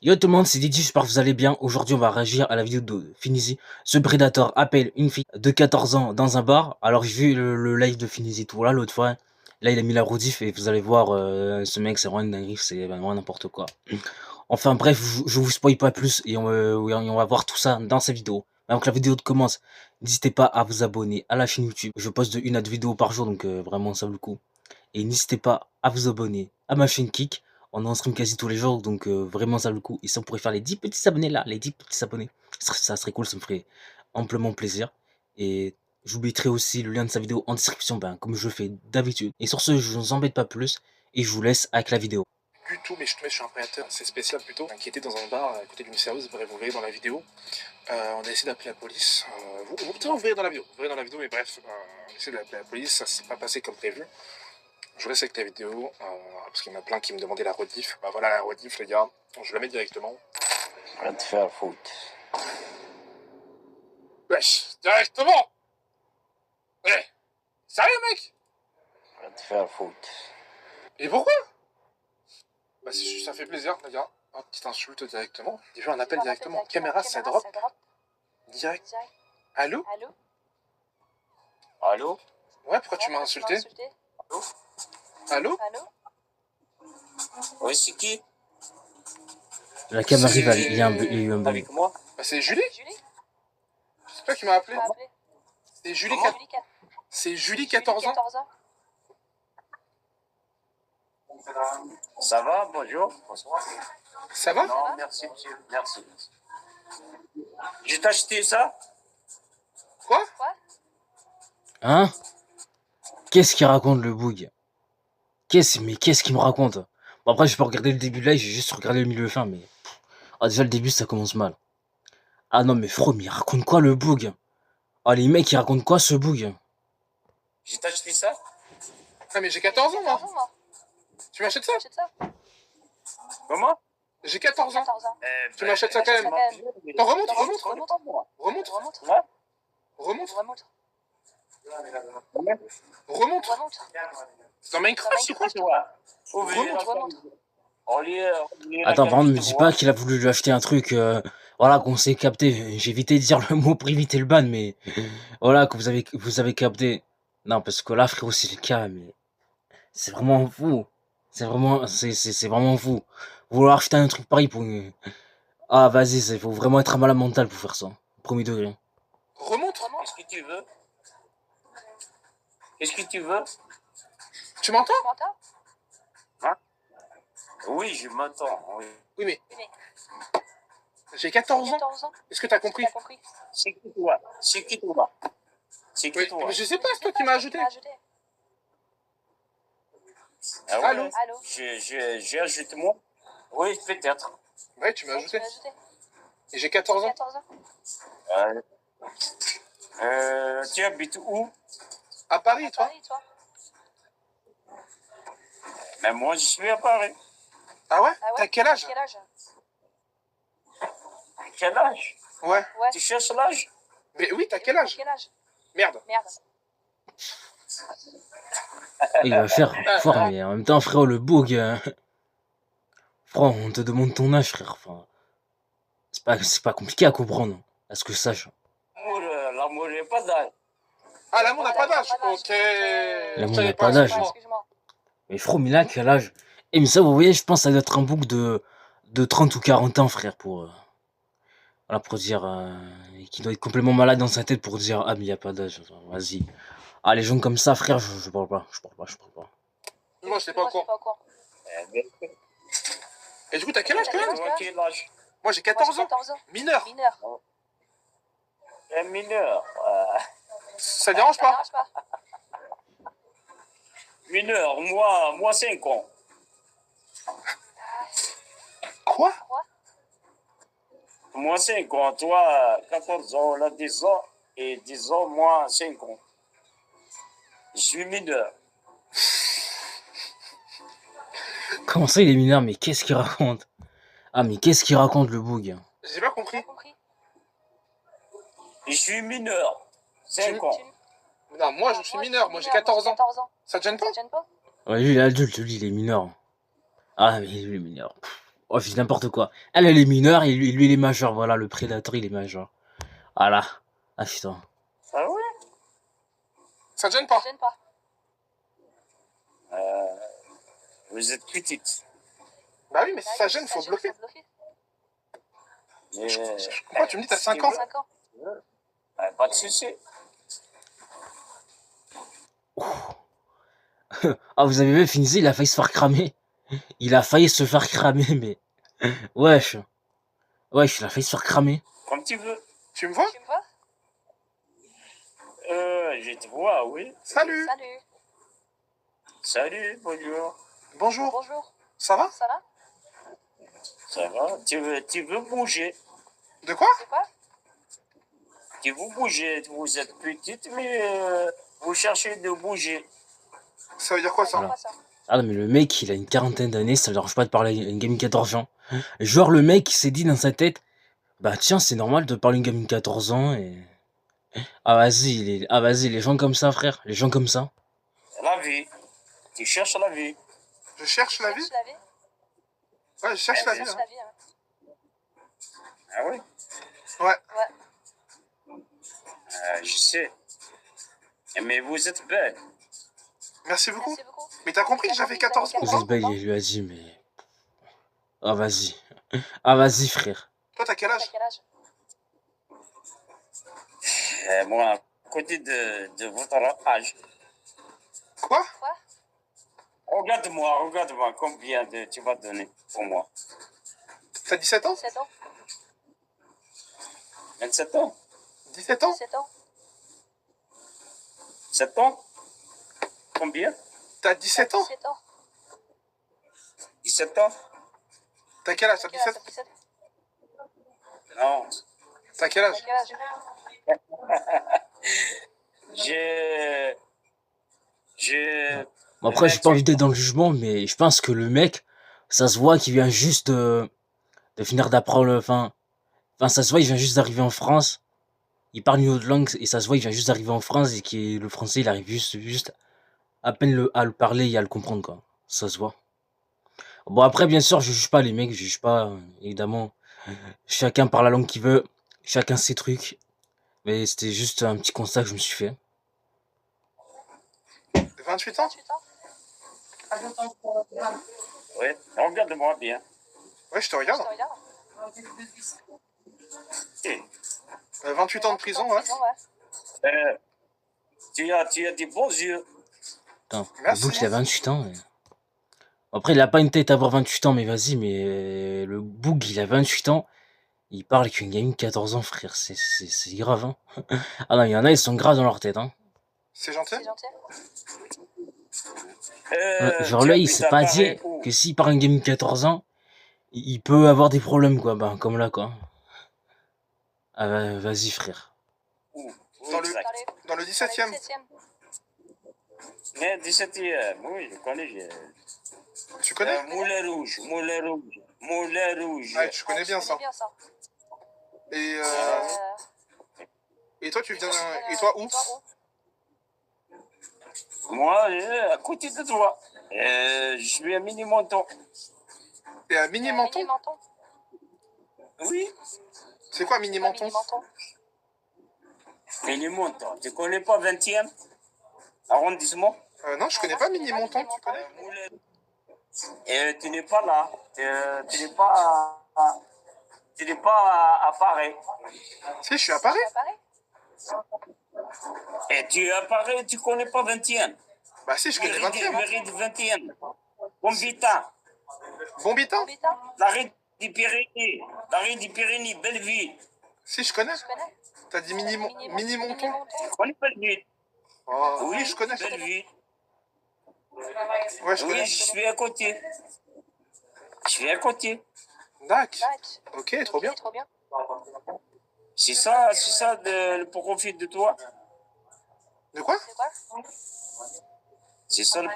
Yo tout le monde, c'est Didi, j'espère que vous allez bien. Aujourd'hui, on va réagir à la vidéo de Finizy. Ce Predator appelle une fille de 14 ans dans un bar. Alors, j'ai vu le live de Finizy tout là l'autre fois. Là, il a mis la rediff et vous allez voir, ce mec, c'est vraiment une dinguerie, c'est vraiment n'importe quoi. Enfin bref, je vous spoil pas plus et on va voir tout ça dans cette vidéo. Avant que la vidéo commence, n'hésitez pas à vous abonner à la chaîne YouTube. Je poste de 1 à 2 vidéos par jour, donc vraiment ça vaut le coup. Et n'hésitez pas à vous abonner à ma chaîne Kik. On en stream quasi tous les jours, donc vraiment ça vaut le coup. Et si on pourrait faire les 10 petits abonnés là, les 10 petits abonnés, ça serait cool, ça me ferait amplement plaisir. Et je vous mettrai aussi le lien de sa vidéo en description, ben, comme je fais d'habitude. Et sur ce, je ne vous embête pas plus et je vous laisse avec la vidéo. Du tout, mais je suis un prédateur, c'est spécial plutôt, qui était dans un bar à côté d'une serveuse, bref, vous voyez dans la vidéo. On a essayé d'appeler la police, vous verrez dans la vidéo, mais bref, on a essayé d'appeler la police, ça s'est pas passé comme prévu. Je vous laisse avec la vidéo, parce qu'il y en a plein qui me demandaient la rediff. Bah voilà la rediff les gars, je la mets directement. Va te faire foutre. Wesh, directement. Eh, sérieux mec? Va te faire foutre. Et pourquoi? Bah ça fait plaisir les gars. Un petit insulte directement. Déjà un appel directement. Caméra ça drop. Direct. Allô? Allô? Ouais, pourquoi tu m'as insulté? Allô? Oui, c'est qui? La caméra arrive, il y a eu un bug. Avec moi? Bah c'est Julie? C'est toi qui m'as appelé? C'est Julie, c'est Julie 14 ans? Ça va? Bonjour. Bonsoir. Ça va? Non, merci, monsieur. Merci. Je t'ai acheté ça? Quoi? Hein? Qu'est-ce qu'il raconte le bug? Mais qu'est-ce qu'il me raconte? Bon après je peux regarder le début de live, j'ai juste regardé le milieu fin, mais... Ah déjà le début ça commence mal. Ah non mais From il raconte quoi le bug? Ah les mecs ils racontent quoi ce bug? Je t'ai acheté ça? Ah mais j'ai 14 ans moi. Tu m'achètes ça? Comment? J'ai 14 ans. Tu m'achètes ça quand même. Non, Non, remonte. Dans Minecraft, c'est quoi? Attends, par contre, me dis pas qu'il a voulu lui acheter un truc, voilà, qu'on s'est capté. J'ai évité de dire le mot pour éviter le ban, mais voilà, que vous avez capté. Non, parce que là, frérot, c'est le cas, mais c'est vraiment fou. C'est vraiment fou. Vouloir acheter un truc pareil pour une... Ah, vas-y, il faut vraiment être un malade mental pour faire ça. Premier degré. Remonte. Qu'est-ce que tu veux? Qu'est-ce que tu veux? Tu m'entends? Hein? Oui, je m'entends. Oui. Oui, mais... J'ai 14 ans. Est-ce que t'as compris? C'est qui toi? C'est qui toi? C'est qui Oui, toi? mais je sais pas, c'est toi qui m'as ajouté. Ah ouais? Allô? J'ai ajouté moi? Oui, peut-être. Ouais, tu m'as ajouté. Et j'ai 14 ans. Tu habites où? À Paris, toi? Mais moi, je suis à Paris. Ah ouais? T'as quel âge? Quel âge? Ouais. Tu cherches l'âge? Mais oui, t'as quel âge? Merde. Il va faire fort, mais en même temps, frérot, le bug... Frère, on te demande ton âge, frère. Enfin, c'est pas compliqué à comprendre, à ce que je sache. L'amour n'est pas d'âge. Ah, l'amour n'a pas d'âge. Ok. L'amour n'a pas d'âge. Mais frérot, mais là, quel âge? Et mais ça, vous voyez, je pense que ça doit être un bouc de 30 ou 40 ans, frère, pour... voilà, pour dire... qui doit être complètement malade dans sa tête pour dire « Ah, mais il n'y a pas d'âge. Enfin, vas-y. » Ah, les gens comme ça, frère, je parle pas. Moi, je sais pas encore. Et du coup, t'as quel âge quand même? Quel âge? Moi, j'ai 14 ans. Mineur. Un mineur. Ça dérange pas? Mineur, moi 5 ans. Quoi? Moi 5 ans, toi 14 ans, là 10 ans, et 10 ans, moi 5 ans. Je suis mineur. Comment ça, il est mineur? Mais qu'est-ce qu'il raconte? Ah, mais qu'est-ce qu'il raconte, le bug? J'ai pas compris. Je suis mineur. 5 ans. Non, moi, je suis mineur. Moi, j'ai 14 ans. Ça te gêne pas? Ouais, lui, il est adulte, lui, il est mineur. Ah, mais lui, il est mineur. Oh, je dis n'importe quoi. Elle est mineure et lui, il est majeur. Voilà, le prédateur, il est majeur. Voilà. Ah, putain. Ah oui? Ça te gêne pas? Vous êtes petite. Bah oui, mais si ça gêne, faut bloquer. Mais, Je comprends, tu me dis t'as 5 ans. Pas de souci. Ah, vous avez vu, Finzi, il a failli se faire cramer. Il a failli se faire cramer, mais... Wesh. Wesh, il a failli se faire cramer. Comme tu veux. Tu me vois? Je te vois, oui. Salut. Salut, bonjour. Bonjour. Ça va? Ça va? Tu veux bouger? De quoi? Tu veux bouger? Vous êtes petite, mais vous cherchez de bouger. Ça veut dire quoi ça? Voilà. Ah non, mais le mec, il a une quarantaine d'années, ça ne dérange pas de parler à une gamine de 14 ans. Genre, le mec, il s'est dit dans sa tête, bah tiens, c'est normal de parler à une gamine de 14 ans et... Ah vas-y, les gens comme ça, frère, les gens comme ça. La vie. Tu cherches la vie. Je cherche la vie? Ouais, je cherche la vie. Hein. Ah oui? Ouais. Je sais. Mais vous êtes belle. Merci beaucoup. Mais t'as compris que j'avais 14 ans? Vous êtes belle, il lui a dit, mais... Ah vas-y. Ah vas-y, frère. Toi, t'as quel âge? Moi, à côté de votre âge. Quoi? Regarde-moi, combien tu vas donner pour moi? T'as 17 ans? 27 ans? 17 ans? 7 ans? Combien? T'as 17 ans? 17 ans? T'as quel âge? T'as 17 ans? Non. T'as quel âge? Bon, après, j'ai pas envie d'être dans le jugement, mais je pense que le mec, ça se voit qu'il vient juste de finir d'apprendre... Enfin, ça se voit, il vient juste d'arriver en France. Il parle une autre langue et ça se voit, il vient juste d'arriver en France et que le français, il arrive juste à peine à le parler et à le comprendre, quoi. Ça se voit. Bon, après, bien sûr, je juge pas les mecs, je juge pas, évidemment. Chacun parle la langue qu'il veut, chacun ses trucs. Mais c'était juste un petit constat que je me suis fait. 28 ans? Oui, regarde-moi bien. Ouais, je te regarde. 28 ans de prison, ouais. Tu as des beaux yeux. Putain, Merci. le bouc, il a 28 ans. Après, il a pas une tête à avoir 28 ans, mais vas-y, mais le bouc, il a 28 ans. Il parle qu'une gamine de 14 ans, frère. C'est grave, hein. Ah non, il y en a, ils sont graves dans leur tête, hein. C'est gentil? Genre là, il s'est pas dit que s'il parle une gamine de 14 ans, il peut avoir des problèmes, quoi. Ben, comme là, quoi. Ah, vas-y, frère. Dans le 17e. Mais 17e, oui, je connais. Tu connais? Moulin Rouge. Ouais, tu connais bien ça. Et toi, tu viens... Et toi, où? Moi, à côté de toi. Je suis à Mini-Monton. T'es à Mini-Menton? Oui, C'est quoi Mini-Menton? Mini-Monton. Tu connais pas 20e arrondissement? Non, je connais pas Mini-Monton, tu connais? Et tu n'es pas là. Tu n'es pas à Paris. Si, je suis à Paris. Et tu es à Paris, tu connais pas 20e. Bah si, je connais 20e. Mairie de 20e. Bombitin. Bombitin? La rue des Pyrénées, Belleville. Si, je connais. T'as dit Mini-Monton? Tu connais Belleville? Oh, oui, je connais. Belleville. Ouais, je Oui, connais. je suis à côté. D'accord. Ok, trop bien. C'est ça le profil de toi? De quoi? C'est ça le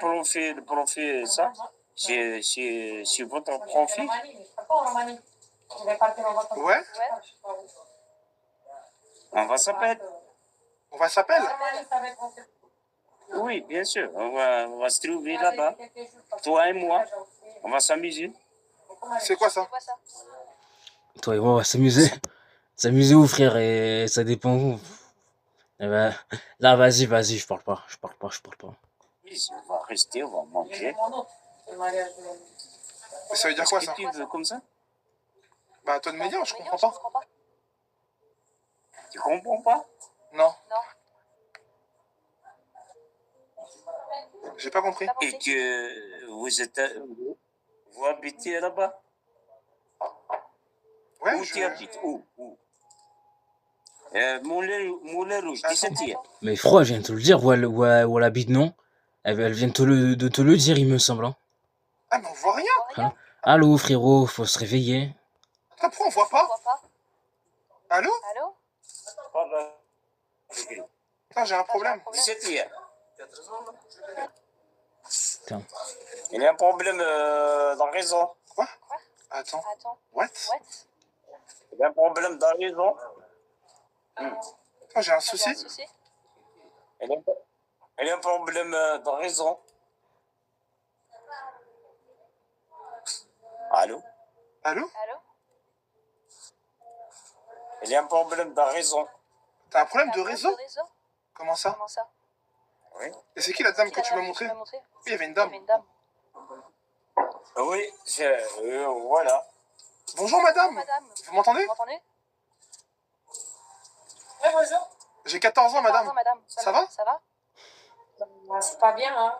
profil, ça? C'est votre profil? Ouais. On va s'appeler? On va s'appeler? Oui, bien sûr. On va se trouver là-bas. Toi et moi. On va s'amuser. C'est quoi ça? Toi et moi, on va s'amuser. S'amuser où, frère, et ça dépend où. Eh ben, là, vas-y, je parle pas. Oui, on va rester, on va manger. Mais ça veut dire Est-ce quoi que ça? tu veux comme ça? Bah, à toi de me dire, je comprends pas. Tu comprends pas? Non, j'ai pas compris. Et que vous habitez là-bas? Ouais, Où tu habites? Où? Moulin Rouge, 17e. Mais froid, je viens de te le dire, où elle habite, non? Elle vient de te le dire, il me semble. Hein. Ah, mais on voit rien. Hein. Allô, frérot, faut se réveiller. Ah, pourquoi on voit pas? Allô? Putain, j'ai un problème. 17e. Tiens. Il y a un problème dans la raison. Quoi? Attends. What? Il y a un problème dans la raison. Putain, j'ai un souci. Il y a un problème dans la raison. Allô? Allô? Il y a un problème dans la raison. T'as un problème de réseau? Comment ça? Oui. Et c'est qui la dame que tu m'as montré? Oui, il y avait une dame. Oui, voilà. Bonjour madame. Vous m'entendez? Ouais, bonjour. J'ai 14 ans madame. Ça va? C'est pas bien, hein.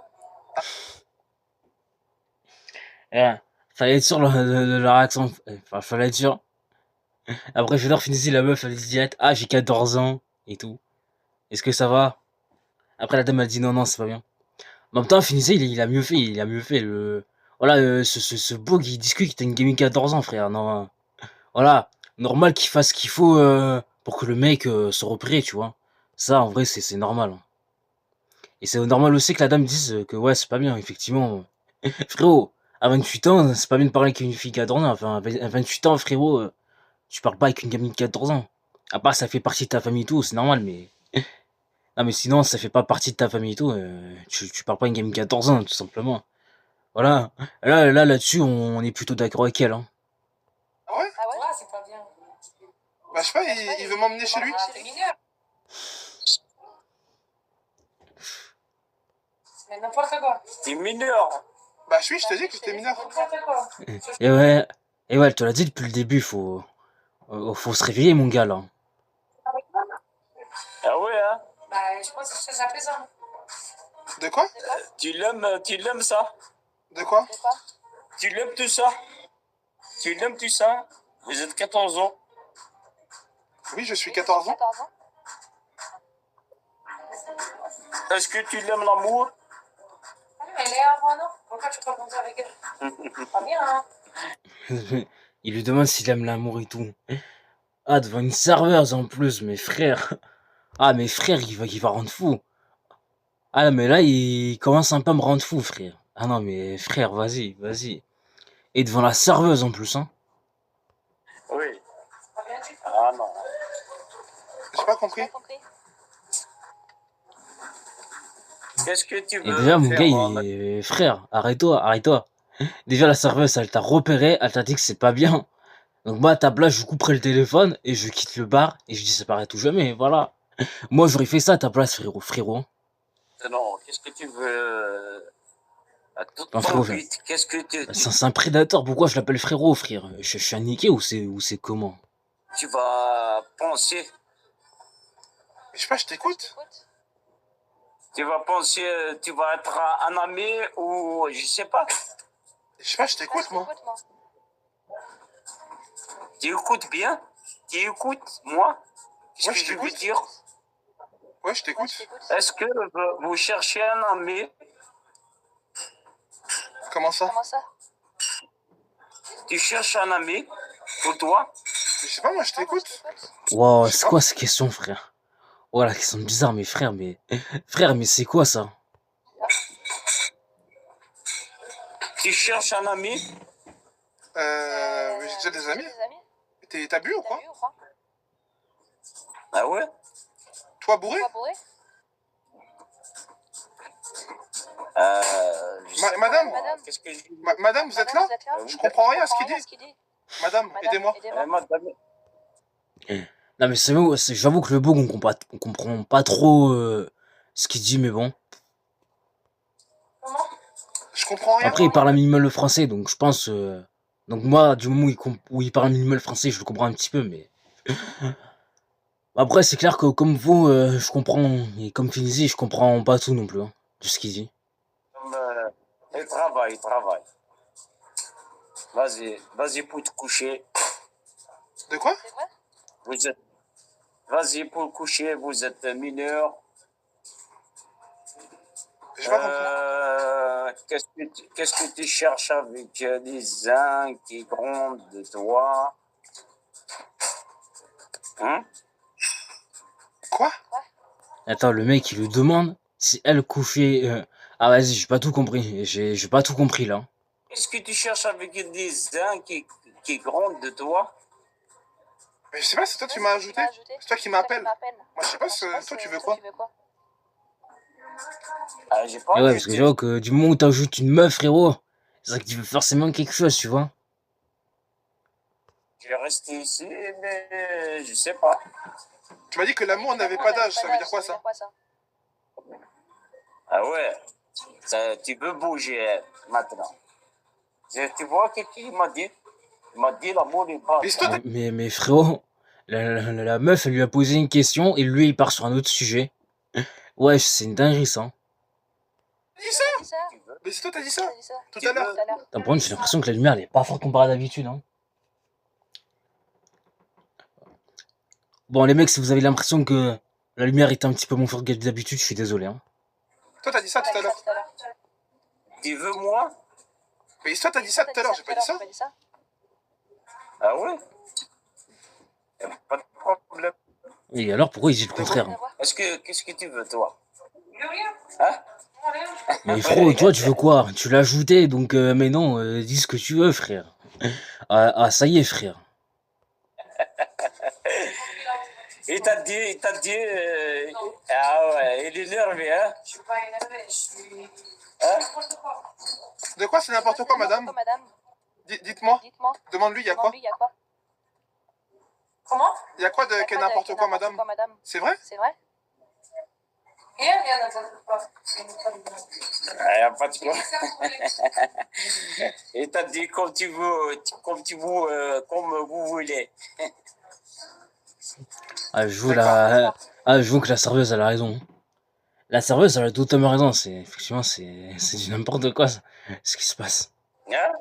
Eh, fallait être sûr de leur accent. Enfin, fallait être sûr. Après, je vais leur finir la meuf, elle dit direct, ah, j'ai 14 ans, et tout. Est-ce que ça va? Après, la dame, elle dit non, c'est pas bien. Mais en même temps, finissez, il a mieux fait, Voilà, ce beau qui discute, qui a une gamine 14 ans, frère, non. Voilà, normal qu'il fasse ce qu'il faut pour que le mec se reprenne, tu vois. Ça, en vrai, c'est normal. Hein. Et c'est normal aussi que la dame dise que ouais, c'est pas bien, effectivement. Frérot, à 28 ans, c'est pas bien de parler avec une fille 14 ans. Enfin, à 28 ans, frérot, tu parles pas avec une gamine de 14 ans. À part, ça fait partie de ta famille et tout, c'est normal, mais. Non, mais sinon, ça fait pas partie de ta famille et tout. Tu parles pas à une gamine de 14 ans, tout simplement. Voilà. Là-dessus, on est plutôt d'accord avec elle. Hein. Ah ouais? Ouais, c'est pas bien. Bah, je sais pas, il veut m'emmener chez lui. Ah, t'es mineur. Mais n'importe quoi. T'es mineur. Bah, je te dis que j'étais mineur. N'importe quoi. Et ouais, elle te l'a dit depuis le début, faut se réveiller, mon gars, là. Ah ouais, hein? Bah, je pense que c'est apaisant. De quoi? Tu l'aimes ça? De quoi? Tu l'aimes tout ça? Tu l'aimes tout ça? Vous êtes 14 ans. Oui, je suis 14 ans. Est-ce que tu l'aimes l'amour? Elle est avant, non? Pourquoi tu te racontes avec elle? Pas bien, hein? Il lui demande s'il aime l'amour et tout. Ah, devant une serveuse en plus, mes frères. Ah, mes frères, il va rendre fou. Ah, mais là, il commence un peu à me rendre fou, frère. Ah non, mais frère, vas-y. Et devant la serveuse en plus, hein. Oui. Pas bien du tout. Ah non. J'ai pas compris. Qu'est-ce que tu Et veux déjà, mon faire, gars, Mohamed? frère, arrête-toi. Déjà, la serveuse, elle t'a repéré, elle t'a dit que c'est pas bien. Donc moi, à ta place, je couperai le téléphone et je quitte le bar et je disparais tout jamais, voilà. Moi, j'aurais fait ça à ta place, frérot. Non, qu'est-ce que tu veux? À tout Enfin, ton frérot, vite, qu'est-ce que c'est un prédateur, pourquoi je l'appelle frérot, frère? Je suis un niqué ou c'est comment? tu vas penser? Mais je sais pas, je t'écoute. Tu vas penser, tu vas être un ami ou je sais pas. Je sais pas, je t'écoute, moi. Tu écoutes bien? Tu écoutes moi? Qu'est-ce Ouais, que je je veux t'écoute. dire? Ouais, je t'écoute. Est-ce que vous cherchez un ami? Comment ça? Tu cherches un ami pour toi? Mais je sais pas, moi, je t'écoute. Wow, Je sais c'est pas. quoi ces questions, frère? Oh, la question bizarre, mais frère, Frère, mais c'est quoi ça? Tu cherches un ami? Mais j'ai déjà des amis. T'as bu ou quoi? Ah ouais? Toi, bourré? Je sais pas, Madame, moi, qu'est-ce que je dis? madame, vous êtes là? Je comprends rien à ce qu'il dit. Madame, aidez-moi. Madame, Non, mais j'avoue que le bug, on comprend pas trop ce qu'il dit, mais bon. Comment? Je comprends rien. Après, il parle un minimum le français, donc je pense. Donc, moi, du moment où il parle un minimum le français, je le comprends un petit peu, mais. Après, c'est clair que comme vous, je comprends. Et comme Finizi, je comprends pas tout non plus, hein, de ce qu'il dit. il travaille, il travaille. Vas-y pour te coucher. De quoi? C'est vrai? Vous êtes... Vas-y pour te coucher, vous êtes mineur. J'ai pas compris. Qu'est-ce que tu cherches avec des uns qui grondent de toi? Hein? Quoi? Attends, le mec, il lui demande si elle couchait. Ah, vas-y, j'ai pas tout compris. J'ai pas tout compris là. Qu'est-ce que tu cherches avec des uns qui grondent de toi? Mais je sais pas, c'est toi qui m'as ajouté. C'est toi qui m'appelles. Moi, je sais pas, toi, tu veux quoi? Ah, j'ai pas Et ouais, dit parce que j'avoue que du moment où t'ajoutes une meuf, frérot, c'est vrai que tu veux forcément quelque chose, tu vois. Je vais rester ici, mais je sais pas. Tu m'as dit que l'amour n'avait pas d'âge, ça veut dire quoi ça? Ah ouais, tu veux bouger maintenant. Tu vois ce qu'il m'a dit? Il m'a dit l'amour n'est pas. Mais c'est toi, Mais frérot, la meuf, elle lui a posé une question et lui, il part sur un autre sujet. Ouais, c'est une dinguerie, ça. t'as dit ça? Mais c'est toi, t'as dit ça? Tout à l'heure. Par contre, j'ai l'impression que la lumière, elle est pas forte comparée à d'habitude, hein. Bon, les mecs, si vous avez l'impression que la lumière est un petit peu moins forte que d'habitude, je suis désolé, hein. Toi, t'as dit ça tout à l'heure. Tu veux moi? Mais toi, t'as dit ça tout à l'heure, j'ai pas dit ça? Ah ouais? Y a pas de problème. Et alors, pourquoi il dit le contraire, hein? Qu'est-ce que tu veux, toi? Rien. Hein? Mais frérot, toi, tu veux quoi? Tu l'as ajouté, donc, mais non, dis ce que tu veux, frère. Ah, ça y est, frère. Il t'a dit, ah ouais, il est nerveux, hein? Je suis pas énervée, je suis. Hein? N'importe quoi. De quoi c'est n'importe quoi, madame? Dites-moi. Demande-lui, il y a quoi? Comment? Il y a quoi de que n'importe quoi, madame? C'est vrai? Rien, rien, n'importe quoi. Ah, y a pas de quoi. Il t'a dit comme vous voulez. Ah, je vois que la serveuse, elle a raison. La serveuse, elle a totalement raison. Effectivement, c'est du n'importe quoi, ça, ce qui se passe. Hein?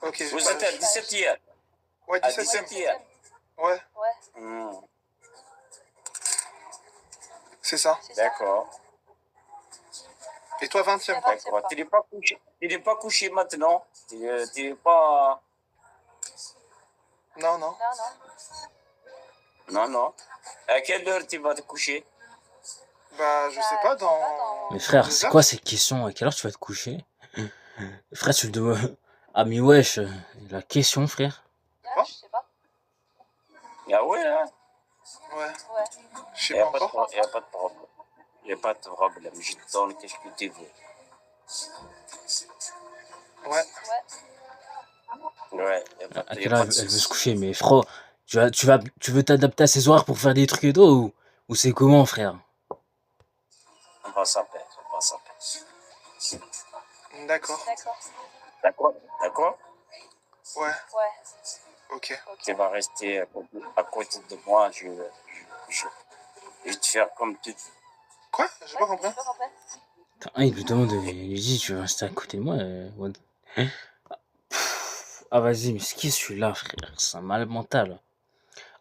Ok. Vous êtes à 17h. Ouais, À 17e. 17h. Ouais, c'est ça. D'accord. Et toi, 20e. D'accord. Tu n'es pas couché maintenant. Tu n'es pas. Non, non. Non. À quelle heure tu vas te coucher? Bah, je sais pas, dans. Mais frère, 2 c'est heures. quoi cette question? À quelle heure tu vas te coucher? Frère, tu le dois. Ah, mais wesh, la question, frère. Quoi? Je sais pas. Ah ouais, hein? Ouais. Je sais Il n'y pas a, encore. y a pas de problème. Il n'y a pas de problème. Je te donne qu'est-ce que tu veux. Ouais. Ouais, y a pas À de quelle heure elle veut se coucher? Mais frère, tu veux t'adapter à ses horaires pour faire des trucs et tout? Ou c'est comment, frère? On va s'appeler. D'accord. D'accord? Ouais. Ok. Tu vas rester à côté de moi. Je vais te faire comme tu veux. Quoi? J'ai pas compris. Putain, il lui demande, il lui dit, tu veux rester à côté de moi? Ah, vas-y, mais c'est qui celui-là, frère? C'est un malade mental.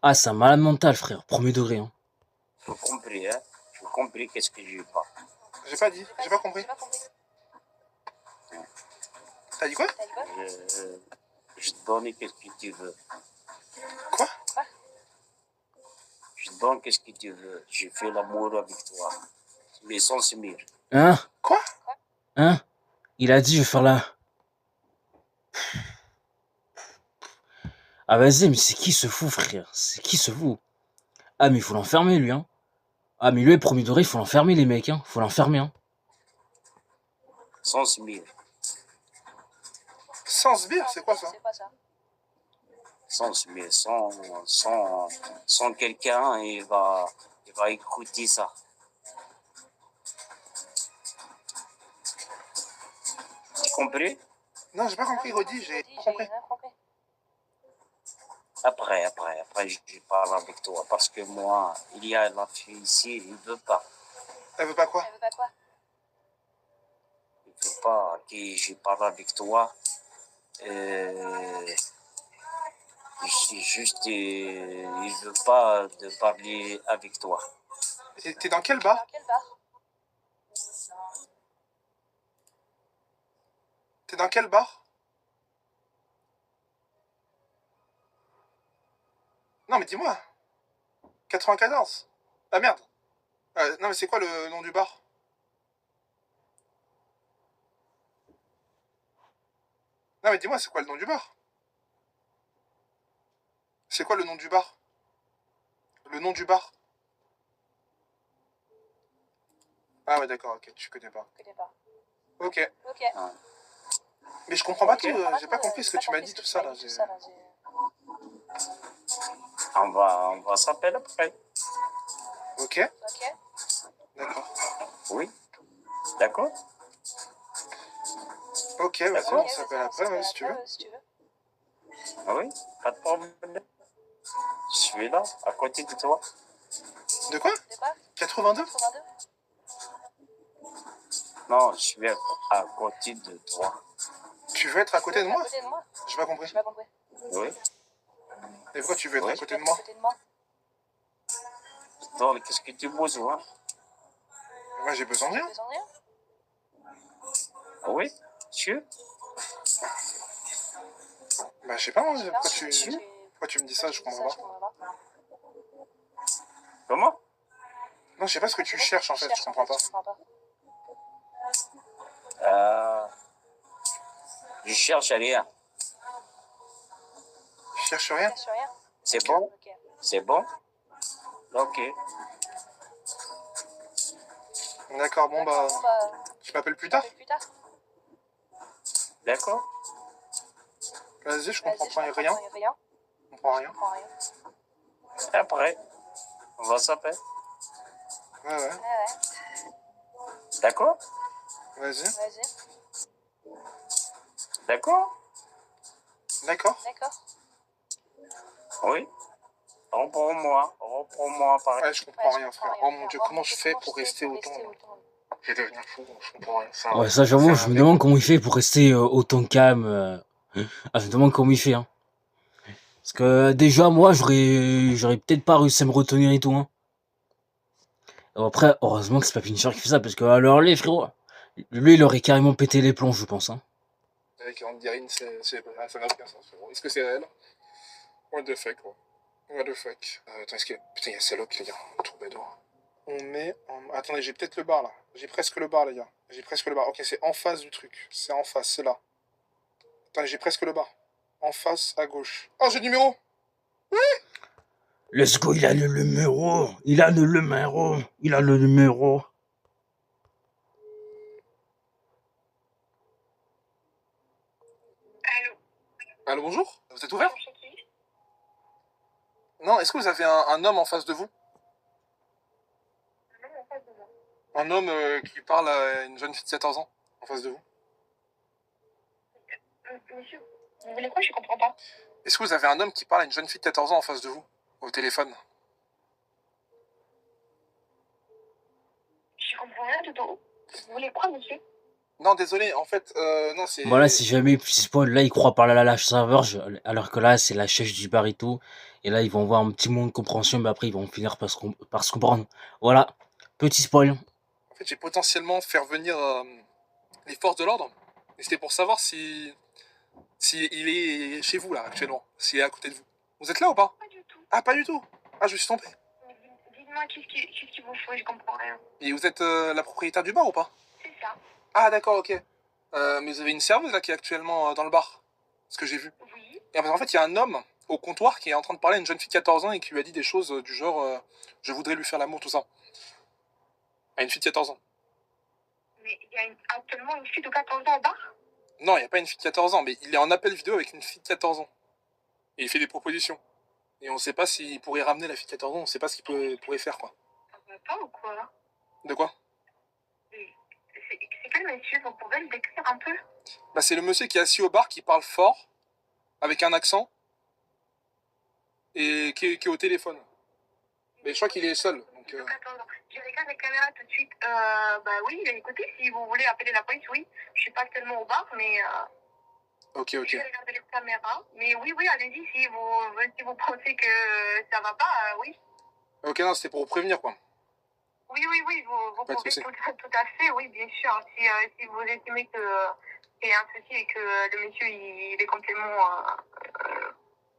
Ah, c'est un malade mental, frère. Premier degré, hein. J'ai compris, hein? J'ai compris qu'est-ce que j'ai pas. J'ai pas dit. J'ai pas compris. T'as dit quoi? Je te donne qu'est-ce que tu veux. Quoi? Je te donne qu'est-ce que tu veux. J'ai fait l'amour avec toi. Mais sans se mire. Hein? Quoi? Hein? Il a dit, je vais faire la... Ah, vas-y, mais c'est qui ce fou, frère? C'est qui ce fou? Ah, mais il faut l'enfermer, lui, hein. Ah, mais lui, premier degré, il faut l'enfermer, les mecs, hein. Faut l'enfermer, hein. Sans sbire. Sans sbire, c'est quoi ça? C'est quoi ça? Sans sbire. Sans quelqu'un, il va écouter ça. Tu compris? Non, j'ai pas compris, redis, j'ai pas compris. J'ai rien compris. Après, je parle avec toi. Parce que moi, il y a la fille ici, il veut pas. Elle veut pas quoi? Elle veut pas quoi? Il veut pas que je parle avec toi. C'est juste, il veut pas de parler avec toi. T'es dans quel bar? Dans quel bar? T'es dans quel bar? Non, mais dis-moi. 94. Ah merde. Non, mais c'est quoi le nom du bar? Non, mais dis-moi, c'est quoi le nom du bar? C'est quoi le nom du bar? Le nom du bar? Ah ouais, d'accord, ok, tu connais pas. Je connais pas. Ok. Ok. Mais je comprends pas Ok. tout, j'ai pas compris ce que tu m'as dit, tout ça là. On va s'appeler après. Ok, Ok. d'accord. Oui. D'accord? Ok, vas-y, D'accord. on s'appelle après, ouais, si tu veux. Si tu veux. Oui, pas de problème. Je suis là, à côté de toi. De quoi? De quoi? 82? 82? Non, je suis à côté de toi. Tu veux être à côté de moi? À côté de moi? J'ai pas compris. J'ai pas compris. Oui. Et pourquoi tu veux être Oui. à côté de À moi? côté de moi? Donc, qu'est-ce que tu as besoin? Moi j'ai besoin de rien. Besoin de rien? Oui, tu? Bah je sais pas moi, Je sais pourquoi pas, pourquoi tu me dis ça, je comprends pas. Je comprends pas. Comment? Non, je sais pas ce que tu cherches en fait, je comprends pas. Je comprends pas. Je cherche rien. Je cherche rien. Je cherche rien? C'est bon? Ok. C'est bon? Ok. D'accord, bon bah, Bon bah, je m'appelle plus tard. plus tard. D'accord? Vas-y, je comprends Vas-y, pas rien. rien. Je comprends rien. Je comprends rien. Après, on va s'appeler. Ouais, ouais. Ouais. D'accord? Vas-y. Vas-y. D'accord? D'accord. D'accord. Oui. Reprends-moi par... Ouais, je comprends rien, frère. Oh mon dieu, comment je fais pour rester autant là? Je vais devenir fou, je comprends rien. Ouais, ça, j'avoue, je me mec. demande comment il fait pour rester autant calme. Ah, je me demande comment il fait, hein. Parce que déjà, moi, j'aurais peut-être pas réussi à me retenir et tout, hein. Après, heureusement que c'est pas Pincher qui fait ça, parce que alors lui, frérot, lui, il aurait carrément pété les plombs, je pense, hein. Avec Anne-Guérine, ça n'a aucun sens, frérot. Est-ce que c'est réel? What the fuck, quoi. What the fuck. Attends, est-ce que... Putain, il y a Saloc, les gars. Troubadour. On met en... Attendez, j'ai peut-être le bar, là. J'ai presque le bar, les gars. J'ai presque le bar. Ok, c'est en face du truc. C'est en face, c'est là. Attendez, j'ai presque le bar. En face, à gauche. Oh, j'ai le numéro! Let's go, il a le numéro. Il a le numéro. Il a le numéro. Allô, bonjour? Vous êtes ouvert? Non, est-ce que vous avez un homme en face de vous? Un homme qui parle à une jeune fille de 14 ans en face de vous? Monsieur, vous voulez quoi? Je comprends pas. Est-ce que vous avez un homme qui parle à une jeune fille de 14 ans en face de vous? Au téléphone? Je comprends rien du tout. Vous voulez quoi, monsieur? Non, désolé, en fait, non, c'est... Voilà, si jamais, petit spoil, là, il croit parler à la lâche serveur, alors que là, c'est la chef du bar et tout. Et là, ils vont avoir un petit moment de compréhension, mais après, ils vont finir par se comprendre. Voilà, petit spoil. En fait, j'ai potentiellement faire venir les forces de l'ordre. Et c'était pour savoir si il est chez vous, là, actuellement. S'il est à côté de vous. Vous êtes là ou pas? Pas du tout. Ah, pas du tout. Ah, je me suis trompé. Mais dites-moi, qu'est-ce qu'il vous faut? Je comprends rien. Et vous êtes la propriétaire du bar ou pas? C'est ça. Ah, d'accord, ok. Mais vous avez une serveuse, là, qui est actuellement dans le bar. Ce que j'ai vu. Oui. Et en fait, il y a un homme au comptoir qui est en train de parler à une jeune fille de 14 ans et qui lui a dit des choses du genre je voudrais lui faire l'amour, tout ça. À une fille de 14 ans. Mais il y a actuellement une fille de 14 ans au bar? Non, il n'y a pas une fille de 14 ans, mais il est en appel vidéo avec une fille de 14 ans. Et il fait des propositions. Et on ne sait pas s'il pourrait ramener la fille de 14 ans, on ne sait pas ce qu'il pourrait faire, quoi. Ça va pas ou quoi? De quoi? C'est quel monsieur? Vous pouvez le décrire un peu? Bah, c'est le monsieur qui est assis au bar, qui parle fort, avec un accent, et qui est au téléphone. Mais je crois qu'il est seul. Donc, Attends, je regarde les caméras tout de suite. Bah oui, écoutez, si vous voulez appeler la police, oui. Je suis pas tellement au bar, mais ok. je vais regarder les caméras. Mais oui, allez-y, si vous pensez que ça va pas, oui. Ok, non, c'était pour vous prévenir, quoi. Oui, vous Pas de pouvez souci. tout à fait, oui, bien sûr. Si vous estimez qu'il y a un souci et que le monsieur il est complètement...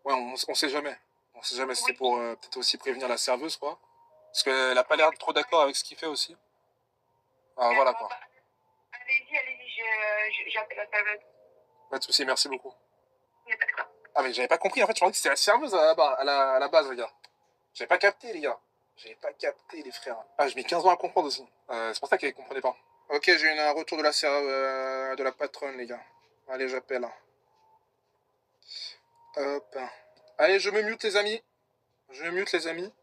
Ouais, on sait jamais. On sait jamais si c'est Oui. pour peut-être aussi prévenir la serveuse, quoi. Parce qu'elle a pas l'air trop d'accord avec ce qu'il fait aussi. Ah, voilà, quoi. Allez-y, j'appelle la serveuse. Pas de souci, merci beaucoup. Il n'y a pas de quoi. Ah, mais j'avais pas compris, en fait, je pensais que c'était la serveuse à la base, les gars. J'avais pas capté, les gars. J'avais pas capté, les frères. Ah, j'ai mis 15 ans à comprendre aussi. C'est pour ça qu'elle comprenait pas. Ok, j'ai eu un retour de la patronne, les gars. Allez, j'appelle. Hop. Allez, je me mute, les amis. Je me mute, les amis.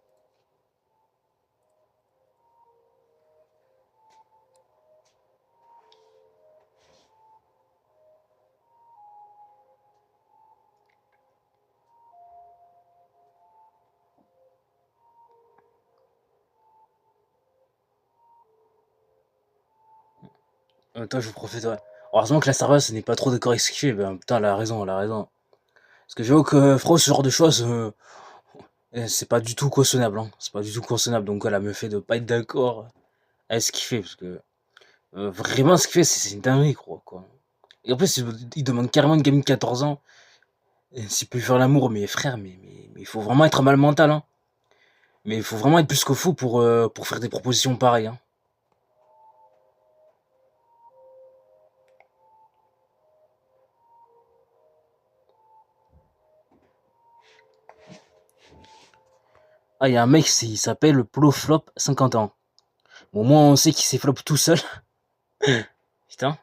En même temps, je profite, ouais. Heureusement que la serveuse n'est pas trop d'accord avec ce qu'il fait. Ben, putain, elle a raison, elle a raison. Parce que j'avoue que, frérot, ce genre de choses, c'est pas du tout cautionnable, hein. C'est pas du tout cautionnable. Donc, elle me fait de pas être d'accord avec ce qu'il fait. Parce que, vraiment, ce qu'il fait, c'est une dinguerie, quoi. Et en plus, il demande carrément une gamine de 14 ans s'il peut lui faire l'amour. Mais frère, mais il faut vraiment être mal mental, hein. Mais il faut vraiment être plus que fou pour faire des propositions pareilles, hein. Ah, il y a un mec, il s'appelle Ploflop 50 ans. Bon, au moins, on sait qu'il s'est flop tout seul. Putain.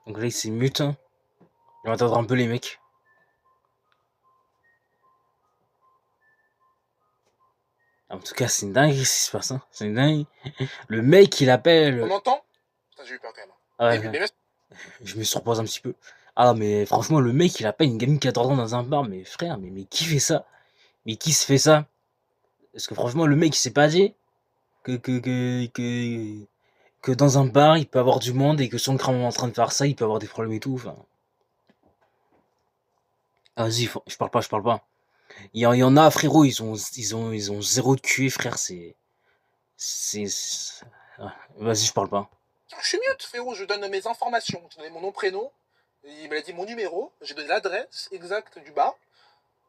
Donc là, il s'est mute. Il va entendre un peu les mecs. En tout cas, c'est une dinguerie ce qui se passe, hein. C'est une dinguerie. Le mec, il appelle. On m'entend? Putain, j'ai eu peur quand même. Ah ouais, Les ouais. mecs- Je me surpose un petit peu. Ah, mais franchement, le mec, il appelle une gamine de 14 ans dans un bar. Mais frère, mais qui fait ça? Mais qui se fait ça? Parce que franchement, le mec, il s'est pas dit que dans un bar, il peut avoir du monde et que son crâne est en train de faire ça, il peut avoir des problèmes et tout. Enfin. Ah, vas-y, je parle pas. Il y en a, frérot, ils ont zéro de QI, frère, c'est... Ah, vas-y, je parle pas. Je suis mute, frérot, je donne mes informations. Je donne mon nom, prénom. Il m'a dit mon numéro. J'ai donné l'adresse exacte du bar.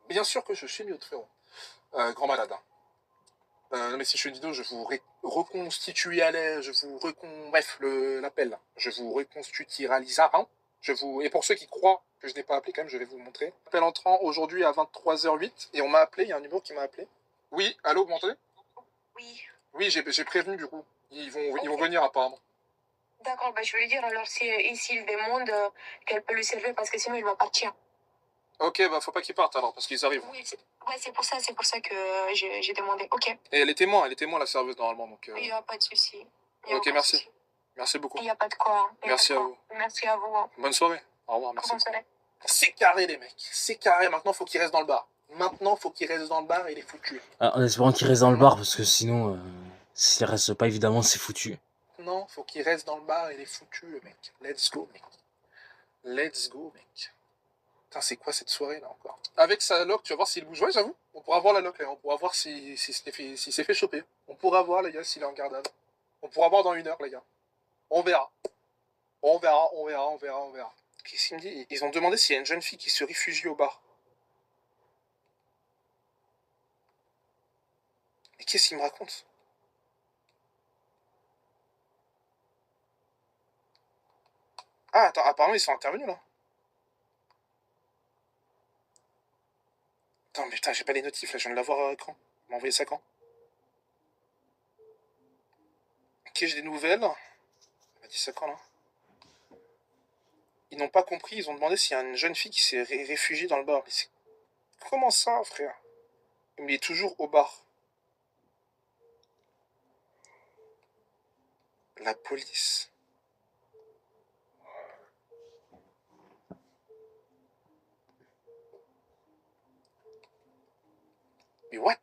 Bien sûr que je suis mute, frérot. Grand malade. Hein. Non mais si je fais une vidéo, je vous reconstitue à l'aise, bref, l'appel. Je vous reconstitueralisa, hein. Et pour ceux qui croient que je n'ai pas appelé, quand même, je vais vous le montrer. Appel entrant aujourd'hui à 23h08, et on m'a appelé, il y a un numéro qui m'a appelé. Oui, allô, vous m'entendez? Oui. Oui, j'ai prévenu du coup. Ils vont venir apparemment. D'accord, bah, je vais lui dire alors s'il demande qu'elle peut lui servir parce que sinon il va partir. Ok, bah faut pas qu'ils partent alors, parce qu'ils arrivent. Oui, c'est pour ça que j'ai demandé. Ok. Et elle est témoin la serveuse normalement. Donc, Il n'y a pas de souci. Ok, merci. Merci beaucoup. Il n'y a pas de quoi. Merci à vous. Merci à vous. Bonne soirée. Au revoir, merci. Bonne soirée. C'est carré les mecs, c'est carré, maintenant faut qu'il reste dans le bar. Maintenant faut qu'il reste dans le bar et il est foutu. Ah, en espérant qu'il reste dans le bar, parce que sinon, s'il reste pas, évidemment, c'est foutu. Non, faut qu'il reste dans le bar et il est foutu le mec. Let's go mec. Let's go mec. Putain, c'est quoi cette soirée là encore? Avec sa loque, tu vas voir s'il bouge. Ouais, j'avoue. On pourra voir la loc, là. On pourra voir s'il s'est fait choper. On pourra voir, les gars, s'il est en garde à vue. On pourra voir dans 1 heure, les gars. On verra. On verra. Qu'est-ce qu'il me dit? Ils ont demandé s'il y a une jeune fille qui se réfugie au bar. Mais qu'est-ce qu'il me raconte? Ah, attends, apparemment, ils sont intervenus, là. Attends, mais putain, j'ai pas les notifs, là. Je viens de l'avoir à l'écran. Il m'a envoyé ça quand? Ok, j'ai des nouvelles. Il m'a dit ça quand, là? Ils n'ont pas compris, ils ont demandé s'il y a une jeune fille qui s'est réfugiée dans le bar. Mais c'est... Comment ça, frère? Il est toujours au bar. La police. Mais what?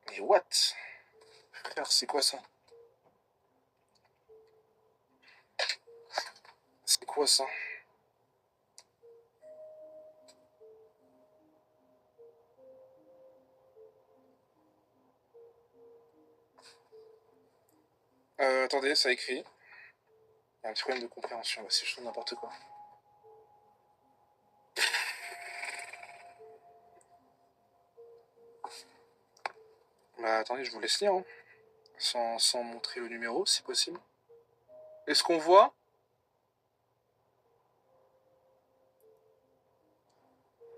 Mais what? Frère, c'est quoi ça? C'est quoi ça? Attendez, ça écrit. Il y a un petit problème de compréhension, là, c'est juste n'importe quoi. Bah attendez, je vous laisse lire, hein. Sans montrer le numéro, si possible. Est-ce qu'on voit?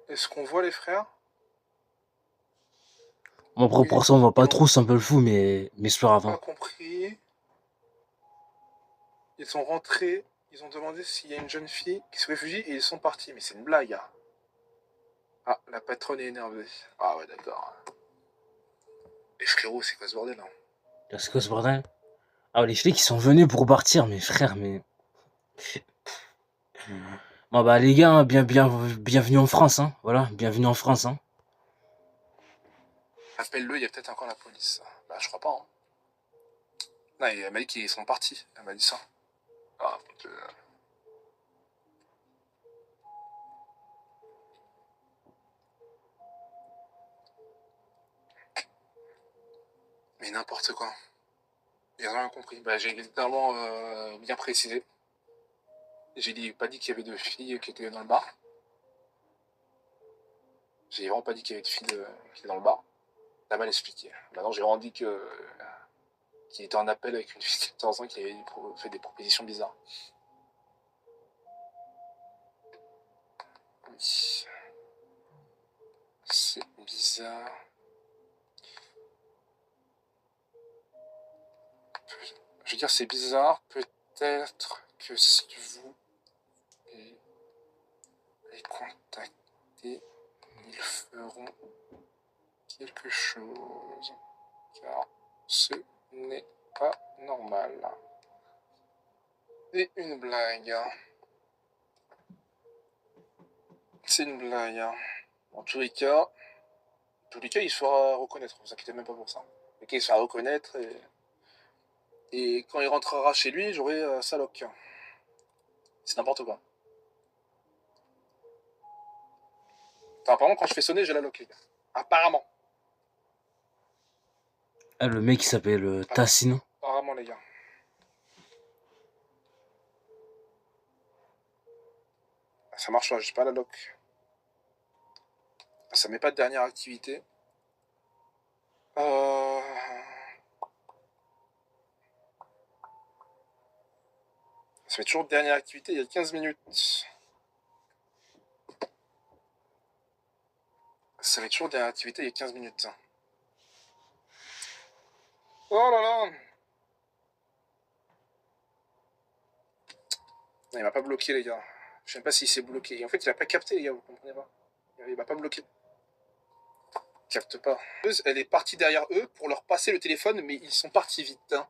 Est-ce qu'on voit les frères? Mon proportion, on voit pas trop, c'est un peu le fou, mais c'est pas grave. Pas compris. Ils sont rentrés, ils ont demandé s'il y a une jeune fille qui se réfugie et ils sont partis. Mais c'est une blague. Hein. Ah, la patronne est énervée. Ah ouais, d'accord. Et frérot, c'est quoi ce bordel là? C'est quoi ce bordel? Ah, les flics, ils sont venus pour partir, mes frères, mais... Bon bah les gars, bienvenue en France, hein. Voilà, bienvenue en France, hein. Appelle-le, il y a peut-être encore la police. Bah je crois pas, hein. Non, elle m'a dit qu'ils sont partis. Elle m'a dit ça. Ah, putain. Mais n'importe quoi. J'ai rien compris. Bah j'ai littéralement bien précisé. J'ai pas dit qu'il y avait 2 filles qui étaient dans le bar. J'ai vraiment pas dit qu'il y avait 2 filles qui étaient dans le bar. T'as mal expliqué. Maintenant j'ai vraiment dit qu'il était en appel avec une fille de 14 ans qui avait fait des propositions bizarres. Oui. C'est bizarre. Je veux dire, c'est bizarre. Peut-être que si vous les contactez, ils feront quelque chose. Car ce n'est pas normal. C'est une blague. C'est une blague. En tous les cas, il se fera reconnaître. Ne vous inquiétez même pas pour ça. Ok, il se fera reconnaître et quand il rentrera chez lui, j'aurai sa loc. C'est n'importe quoi. Enfin, apparemment, quand je fais sonner, j'ai la loc, les gars. Apparemment. Ah, le mec, il s'appelle Tassino. Apparemment, les gars. Ça marche pas, j'ai pas la loc. Ça met pas de dernière activité. Ça met toujours de dernière activité il y a 15 minutes. Ça met toujours de dernière activité il y a 15 minutes. Oh là là! Non, il m'a pas bloqué, les gars. Je sais pas s'il s'est bloqué. En fait, il a pas capté, les gars, vous comprenez pas. Il m'a pas bloqué. Il capte pas. Elle est partie derrière eux pour leur passer le téléphone, mais ils sont partis vite. Hein.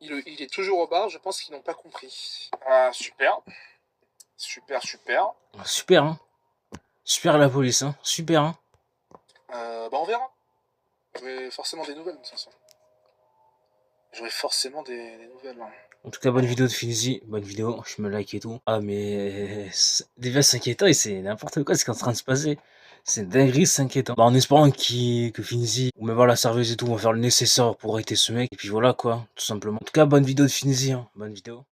Il est toujours au bar, je pense qu'ils n'ont pas compris. Ah, super. Super, super. Super, hein. Super la police, hein. Super, hein. Bah, on verra. J'aurai forcément des nouvelles, de toute façon. j'aurai forcément des nouvelles. Hein. En tout cas, bonne vidéo de Finizy, bonne vidéo, je me like et tout. Ah, mais déjà 5 ans et c'est n'importe quoi ce qui est en train de se passer. C'est une dinguerie 5 ans. Bah, en espérant que Finizy, ou même voir la serveuse et tout, vont faire le nécessaire pour arrêter ce mec. Et puis voilà quoi, tout simplement. En tout cas, bonne vidéo de Finizy, hein. Bonne vidéo.